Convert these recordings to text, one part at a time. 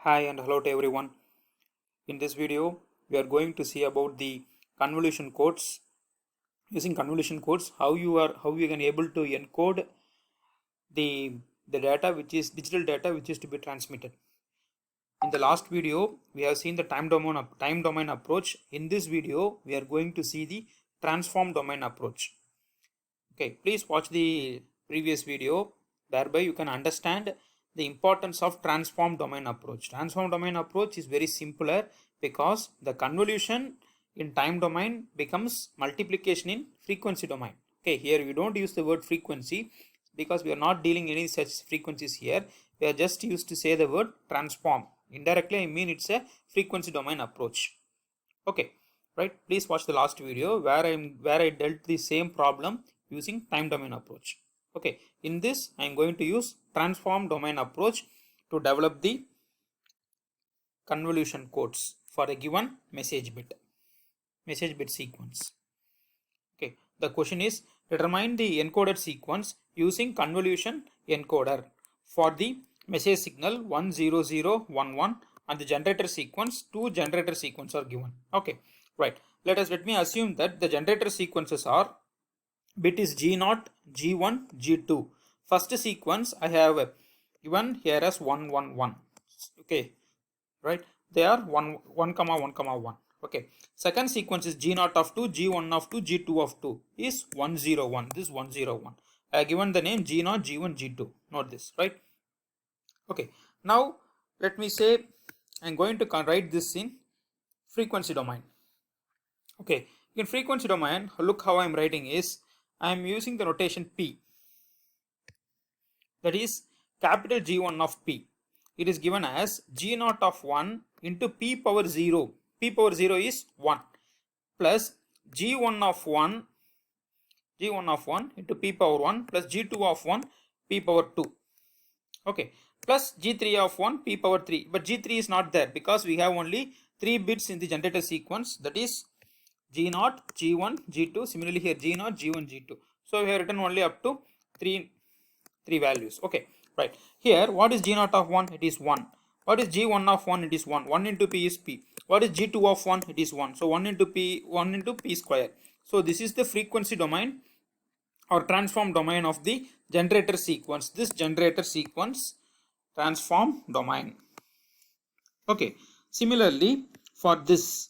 Hi and hello to everyone. In this video, we are going to see about the convolution codes. Using convolution codes, how you can able to encode the data which is digital data which is to be transmitted. In the last video, we have seen the time domain approach. In this video, we are going to see the transform domain approach. Okay, please watch the previous video. Thereby, you can understand the importance of transform domain approach. Transform domain approach is very simpler because the convolution in time domain becomes multiplication in frequency domain. Okay, here we don't use the word frequency because we are not dealing any such frequencies here. We are just used to say the word transform. Indirectly, I mean it's a frequency domain approach. Okay, right? Please watch the last video where I dealt the same problem using time domain approach. Okay, in this I am going to use transform domain approach to develop the convolution codes for a given message bit sequence. Okay, the question is determine the encoded sequence using convolution encoder for the message signal 10011 and the generator sequence. Two generator sequences are given. Okay, right. Let me assume that the generator sequences are bit is G0, G1, G2. First sequence I have given here as 111. Okay, right? They are 1, 1, 1, 1. Okay. Second sequence is G0 of 2, G1 of 2, G2 of 2 is 101. This is 101. I have given the name G0, G1, G2. Note this, right? Okay. Now let me say I am going to write this in frequency domain. Okay. In frequency domain, look how I am writing is I am using the notation P. That is capital G1 of P. It is given as G0 of 1 into P power 0. P power 0 is 1 plus G1 of 1 into P power 1 plus G2 of 1 P power 2. Okay, plus G3 of 1 P power 3. But G3 is not there because we have only 3 bits in the generator sequence, that is G0, G1, G2. Similarly here G0, G1, G2. So we have written only up to 3 values. Okay, right. Here what is G0 of 1? It is 1. What is G1 of 1? It is 1. 1 into P is P. What is G2 of 1? It is 1. So 1 into P square. So this is the frequency domain or transform domain of the generator sequence. This generator sequence transform domain. Okay. Similarly, for this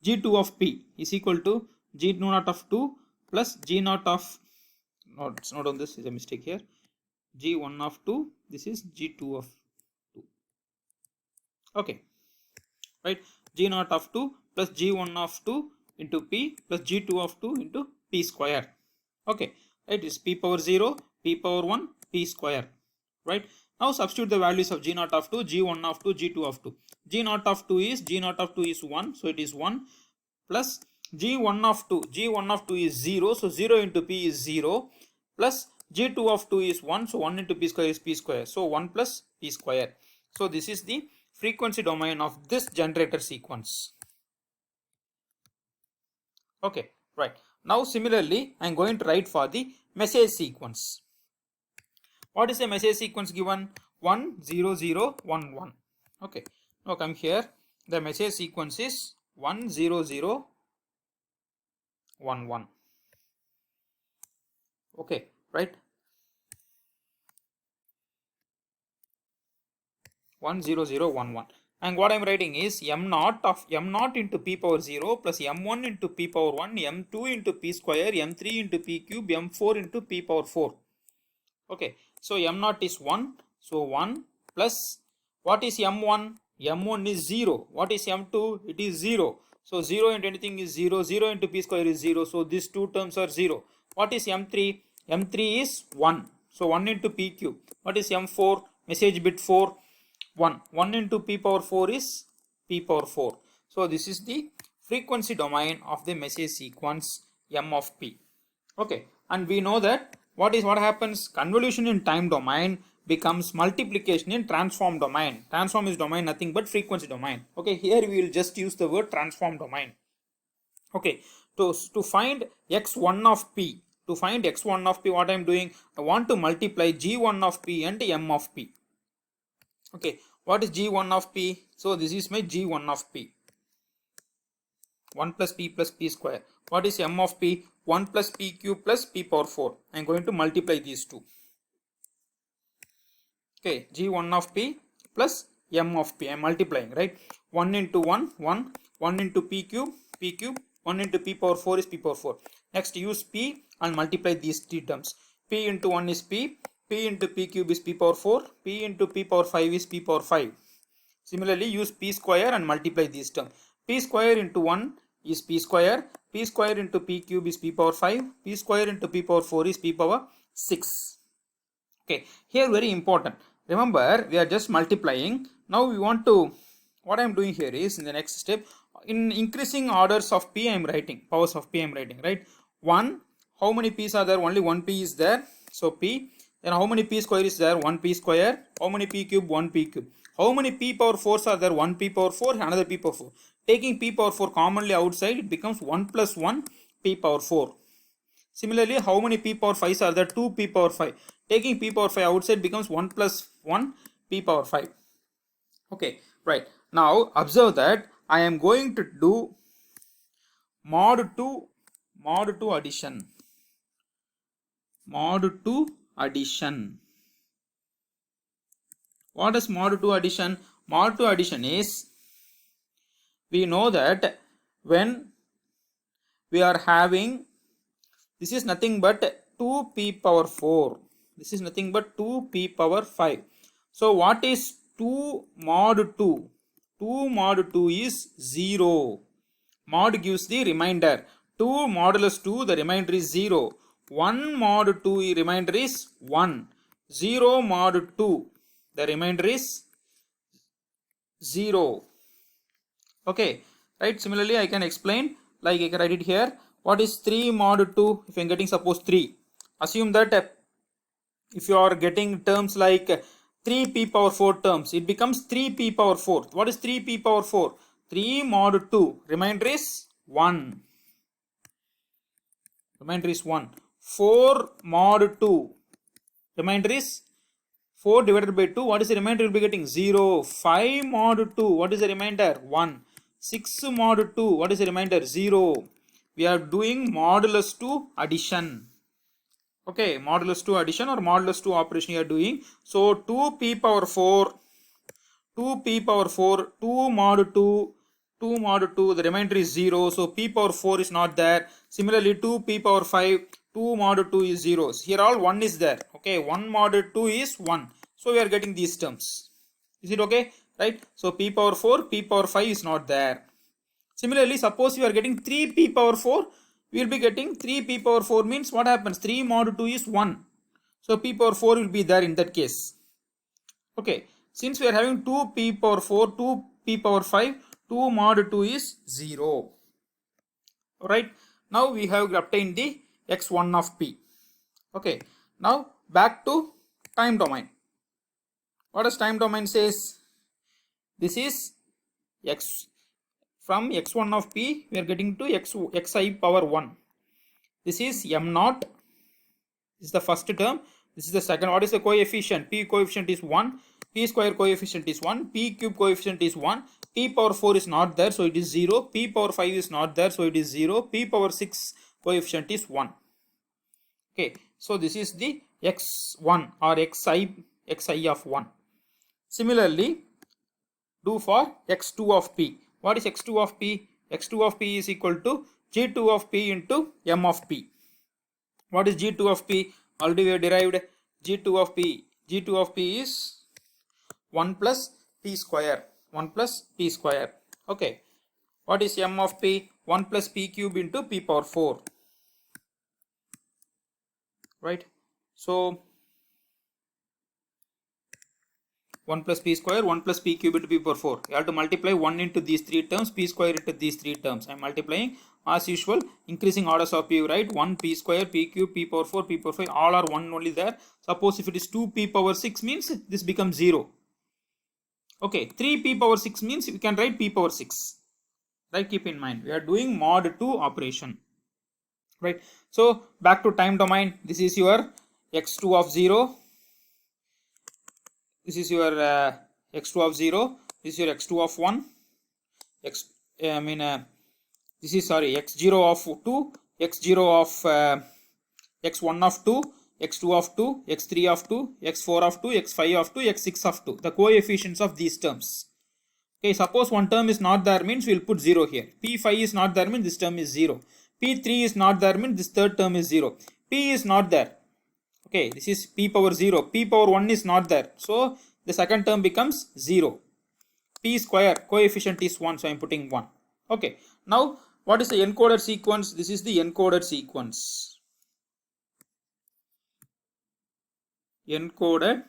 G2 of P is equal to G0 of 2 plus G0 of, no, it's not on this, is a mistake here. G1 of 2, this is G2 of 2. Okay, right? G0 of 2 plus G1 of 2 into P plus G2 of 2 into P square. Okay, it is P power 0, P power 1, P square, right? Now substitute the values of G0 of 2, G1 of 2, G2 of 2. G0 of 2 is 1, so it is 1 plus G1 of 2 is 0, so 0 into P is 0 plus G2 of 2 is 1, so 1 into P square is P square, so 1 plus P square. So this is the frequency domain of this generator sequence. Okay, right. Now similarly, I am going to write for the message sequence. What is the message sequence given? 10011. Okay, now come here. The message sequence is 10011. Okay, right? 10011. And what I am writing is m0 into P power 0 plus m1 into P power 1, m2 into P square, m3 into P cube, m4 into P power 4. Okay, so m0 is 1, so 1 plus what is m1? m1 is 0. What is m2? It is 0. So 0 into anything is 0. 0 into P square is 0. So these two terms are 0. What is m3? m3 is 1. So 1 into P cube. What is m4? Message bit 4. 1. 1 into P power 4 is P power 4. So this is the frequency domain of the message sequence M of P. Okay, and we know that what happens? Convolution in time domain becomes multiplication in transform domain. Transform is domain nothing but frequency domain. Okay, here we will just use the word transform domain. Okay, to find x1 of P, what I am doing? I want to multiply G1 of P and M of P. Okay, What is G1 of P? So this is my G1 of P. 1 plus P square. What is M of P? 1 plus P cube plus P power 4. I am going to multiply these two. Okay, G1 of P plus M of P. I am multiplying, right? 1 into 1, 1. 1 into P cube, 1 into P power 4 is P power 4. Next, use P and multiply these three terms. P into 1 is P into P cube is P power 4, P into P power 5 is P power 5. Similarly, use P square and multiply these terms. P square into 1 is P square into P cube is P power 5, P square into P power 4 is P power 6. Okay, here very important. Remember, we are just multiplying. Now we want to, what I am doing here is, in the next step, in increasing orders of P I am writing, powers of P I am writing, right? 1, how many P's are there? Only 1 P is there. So P. Then how many P square is there? 1 P square. How many P cube? 1 P cube. How many P power 4s are there? 1 P power 4, another P power 4. Taking P power 4 commonly outside, it becomes 1 plus 1 P power 4. Similarly, how many P power 5s are there? 2 P power 5. Taking P power 5 outside becomes 1 plus 1 P power 5. Okay, right. Now, observe that I am going to do mod 2 addition. Mod 2 addition. What is mod 2 addition? Mod 2 addition is, we know that when we are having, this is nothing but 2p power 4. This is nothing but 2p power 5. So what is 2 mod 2? 2 mod 2 is 0. Mod gives the remainder. 2 modulus 2, the remainder is 0. 1 mod 2 remainder is 1. 0 mod 2, the remainder is 0. Okay, right? Similarly, I can explain, like I can write it here. What is 3 mod 2? If I am getting suppose 3. Assume that if you are getting terms like 3p power 4 terms, it becomes 3p power 4. What is 3p power 4? 3 mod 2. Remainder is 1. Remainder is 1. 4 mod 2. Remainder is 4 divided by 2. What is the remainder? You will be getting 0. 5 mod 2. What is the remainder? 1. 6 mod 2. What is the remainder? 0. We are doing modulus 2 addition. Okay, modulus 2 addition or modulus 2 operation you are doing. So 2p power 4, 2p power 4, 2 mod 2, 2 mod 2, the remainder is 0. So p power 4 is not there. Similarly, 2p power 5, 2 mod 2 is 0. Here all 1 is there. Okay, 1 mod 2 is 1. So we are getting these terms. Is it okay? Right? So p power 4, p power 5 is not there. Similarly, suppose you are getting 3p power 4, we will be getting 3p power 4 means what happens? 3 mod 2 is 1. So p power 4 will be there in that case. Okay, since we are having 2p power 4, 2p power 5, 2 mod 2 is 0. Alright, now we have obtained the x1 of p. Okay, now back to time domain. What does time domain says? This is x. From x1 of p, we are getting to xi power 1. This is m0. This is the first term. This is the second. What is the coefficient? P coefficient is 1. P square coefficient is 1. P cube coefficient is 1. P power 4 is not there, so it is 0. P power 5 is not there, so it is 0. P power 6 coefficient is 1. Okay, so this is the x1 or xi of 1. Similarly, do for x2 of p. What is x2 of p? x2 of p is equal to g2 of p into m of p. What is g2 of p? Already we have derived g2 of p. g2 of p is 1 plus p square. 1 plus p square. Okay. What is m of p? 1 plus p cube into p power 4. Right. So 1 plus p square, 1 plus p cube into p power 4. You have to multiply 1 into these 3 terms, p square into these 3 terms. I am multiplying as usual, increasing orders of p, right? 1 p square, p cube, p power 4, p power 5, all are 1 only there. Suppose if it is 2p power 6 means this becomes 0. Okay, 3p power 6 means we can write p power 6. Right, keep in mind, we are doing mod 2 operation. Right, so back to time domain, this is your x2 of 0. This is your x2 of 0, this is your x2 of 1, this is sorry x0 of 2, x0 of x1 of 2, x2 of 2, x3 of 2, x4 of 2, x5 of 2, x6 of 2, the coefficients of these terms. Okay, suppose one term is not there means we will put 0 here. P5 is not there means this term is 0. P3 is not there means this third term is 0. P is not there. Okay, this is P power 0. P power 1 is not there. So the second term becomes 0. P square coefficient is 1. So I am putting 1. Okay, now what is the encoded sequence? This is the encoded sequence. Encoded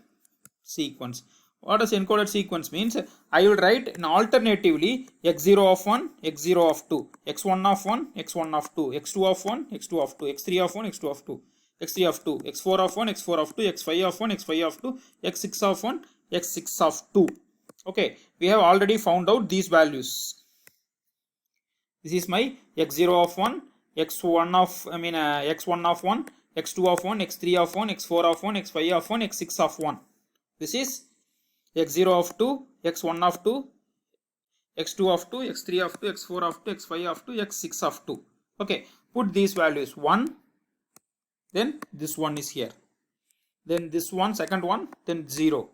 sequence. What does encoded sequence means? I will write in alternatively x0 of 1, x0 of 2, x1 of 1, x1 of 2, x2 of 1, x2 of 2, x3 of 1, x2 of 2, x3 of 2, x4 of 1, x4 of 2, x5 of 1, x5 of 2, x6 of 1, x6 of 2. Okay, we have already found out these values. This is my x0 of 1, x1 of x1 of 1, x2 of 1, x3 of 1, x4 of 1, x5 of 1, x6 of 1. This is x0 of 2, x1 of 2, x2 of 2, x3 of 2, x4 of 2, x5 of 2, x6 of 2. Okay, put these values 1, then this one is here, then this one, second one, then 0,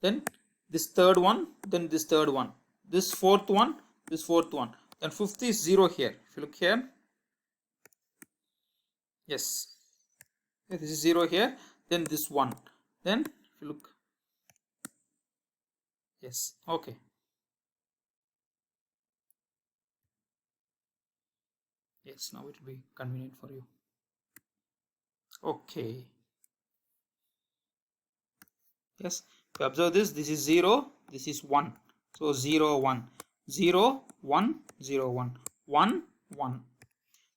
then this third one, then this third one, this fourth one, this fourth one, then fifth is 0 here. If you look here, yes, this is 0 here, then this one, then if you look, yes, okay. Yes, now it will be convenient for you. Okay. Yes, if you observe this, this is 0, this is 1. So 0, 1, 0, 1, 0, 1, 1, 1.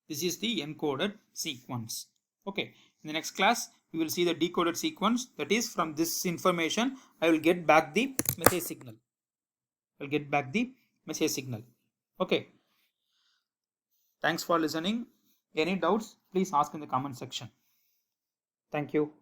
This is the encoded sequence. Okay, in the next class, we will see the decoded sequence. That is, from this information, I will get back the message signal. I will get back the message signal. Okay. Thanks for listening. Any doubts, please ask in the comment section. Thank you.